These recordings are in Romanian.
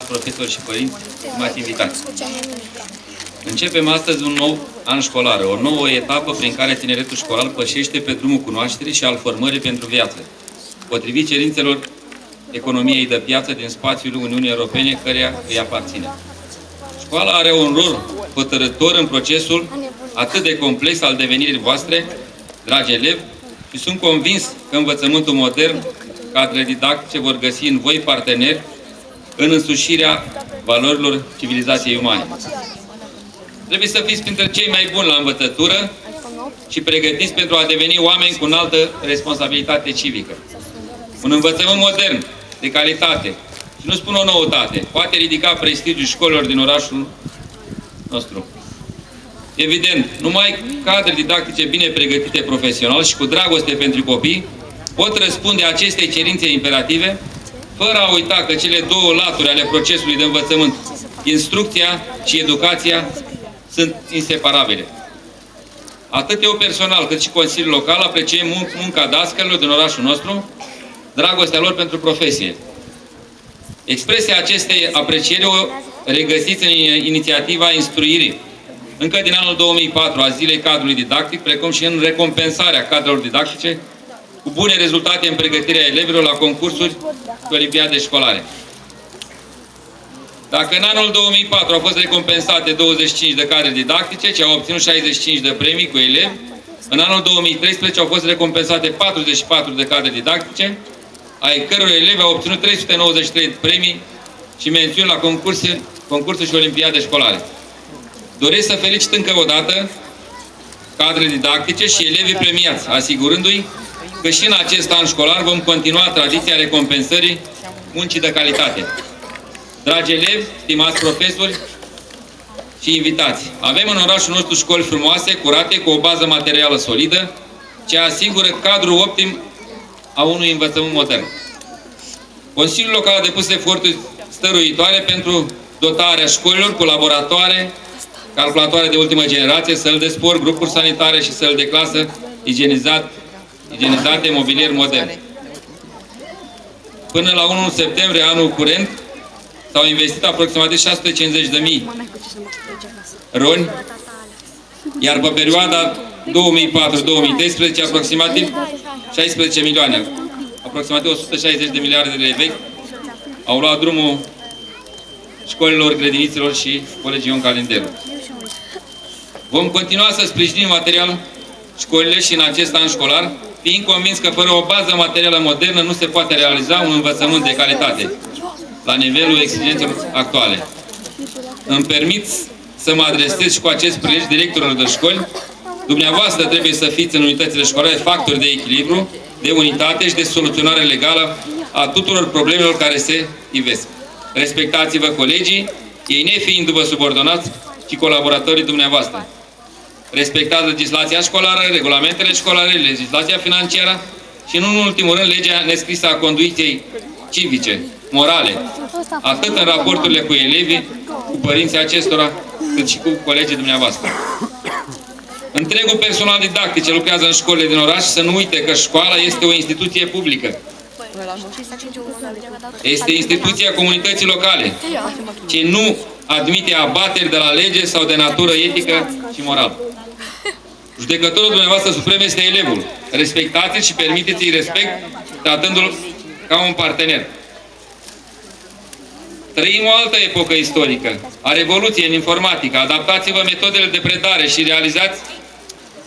profesori și părinți, stimați invitați. Începem astăzi un nou an școlar, o nouă etapă prin care tineretul școlar pășește pe drumul cunoașterii și al formării pentru viață, potrivit cerințelor economiei de piață din spațiul Uniunii Europene, căreia îi aparține. Școala are un rol hotărător în procesul atât de complex al devenirii voastre, dragi elevi, și sunt convins că învățământul modern, cadrele didactice vor găsi în voi parteneri în însușirea valorilor civilizației umane. Trebuie să fiți printre cei mai buni la învățătură și pregătiți pentru a deveni oameni cu înaltă responsabilitate civică. Un învățământ modern, de calitate, și nu spun o noutate, poate ridica prestigiul școlilor din orașul nostru. Evident, numai cadre didactice bine pregătite profesional și cu dragoste pentru copii pot răspunde acestei cerințe imperative, fără a uita că cele două laturi ale procesului de învățământ, instrucția și educația, sunt inseparabile. Atât eu personal, cât și Consiliul Local apreciem munca dascălilor din orașul nostru, dragostea lor pentru profesie. Expresia acestei aprecieri o regăsiți în inițiativa instruirii, încă din anul 2004, a Zilei Cadrului Didactic, precum și în recompensarea cadrelor didactice cu bune rezultate în pregătirea elevilor la concursuri și olimpiade școlare. Dacă în anul 2004 au fost recompensate 25 de cadre didactice, ce au obținut 65 de premii cu elevi, în anul 2013 au fost recompensate 44 de cadre didactice, ai căror elevi au obținut 393 premii și mențiuni la concursuri și olimpiade școlare. Doresc să felicit încă o dată cadrele didactice și elevii premiați, asigurându-i că și în acest an școlar vom continua tradiția recompensării muncii de calitate. Dragi elevi, stimați profesori și invitați, avem în orașul nostru școli frumoase, curate, cu o bază materială solidă, ce asigură cadrul optim a unui învățământ modern. Consiliul Local a depus eforturi stăruitoare pentru dotarea școlilor cu laboratoare, calculatoare de ultimă generație, săli de sport, grupuri sanitare și săli de clasă igienizate, mobilier modern. Până la 1 septembrie anul curent s-au investit aproximativ 650.000 roni, iar pe perioada 2004-2013 aproximativ 16 milioane, aproximativ 160 de miliarde de lei vechi au luat drumul școlilor, grădiniților și Colegiul Ion Calenderu. Vom continua să sprijinim material școlile și în acest an școlar, fiind convins că fără o bază materială modernă nu se poate realiza un învățământ de calitate la nivelul exigențelor actuale. Îmi permit să mă adresez și cu acest prilej directorilor de școli. Dumneavoastră trebuie să fiți în unitățile școlare factori de echilibru, de unitate și de soluționare legală a tuturor problemelor care se ivesc. Respectați-vă colegii, ei nefiindu-vă subordonați, ci colaboratorii dumneavoastră. Respectați legislația școlară, regulamentele școlare, legislația financiară și, nu în ultimul rând, legea nescrisă a conduitei civice, morale, atât în raporturile cu elevii, cu părinții acestora, cât și cu colegii dumneavoastră. Întregul personal didactic ce lucrează în școlile din oraș să nu uite că școala este o instituție publică. Este instituția comunității locale, ce nu admite abateri de la lege sau de natură etică și morală. Judecătorul dumneavoastră suprem este elevul. Respectați-l și permiteți-i respect, tratându-l ca un partener. Trăim o altă epocă istorică, a revoluției în informatică. Adaptați-vă metodele de predare și realizați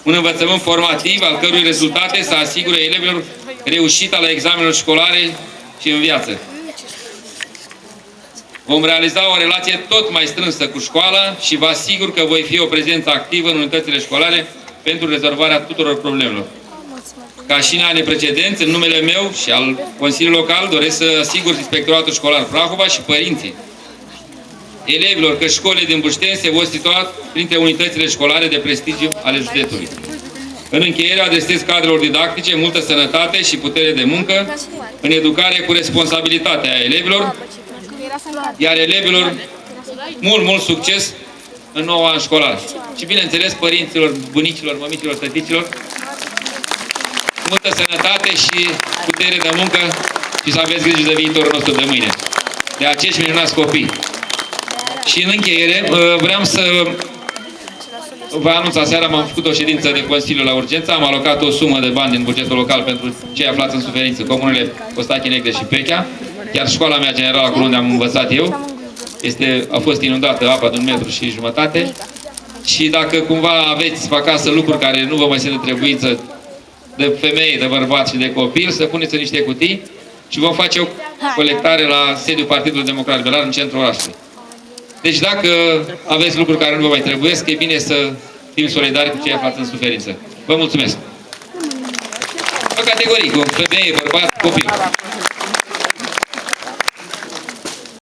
un învățământ formativ, al cărui rezultate să asigure elevilor reușita la examenele școlare și în viață. Vom realiza o relație tot mai strânsă cu școala și vă asigur că voi fi o prezență activă în unitățile școlare pentru rezolvarea tuturor problemelor. Ca și în anii precedenți, în numele meu și al Consiliului Local, doresc să asigur Inspectoratul Școlar Prahova și părinții elevilor că școlile din Bușteni se vor situa printre unitățile școlare de prestigiu ale județului. În încheiere, adresez cadrelor didactice multă sănătate și putere de muncă în educare cu responsabilitatea a elevilor, iar elevilor mult succes în noul an școlar. Și bineînțeles părinților, bunicilor, mămicilor, tăticilor, multă sănătate și putere de muncă și să aveți grijă de viitorul nostru de mâine. de acești minunați copii. Și în încheiere, vreau să vă anunț, aseară am făcut o ședință de Consiliu la urgență, am alocat o sumă de bani din bugetul local pentru cei aflați în suferință, comunele Costache Negre și Pechea, chiar școala mea generală, acolo unde am învățat eu, a fost inundată apa de 1,5 m. Și dacă cumva aveți acasă lucruri care nu vă mai sunt de trebuință, de femei, de bărbați și de copil, să puneți în niște cutii și vom face o colectare la sediul Partidului Democrat Liberal în centrul orașului. Deci dacă aveți lucruri care nu vă mai trebuiesc, e bine să fim solidari cu cei aflați în suferință. Vă mulțumesc! Pe categorii, cu femei, bărbați, copii.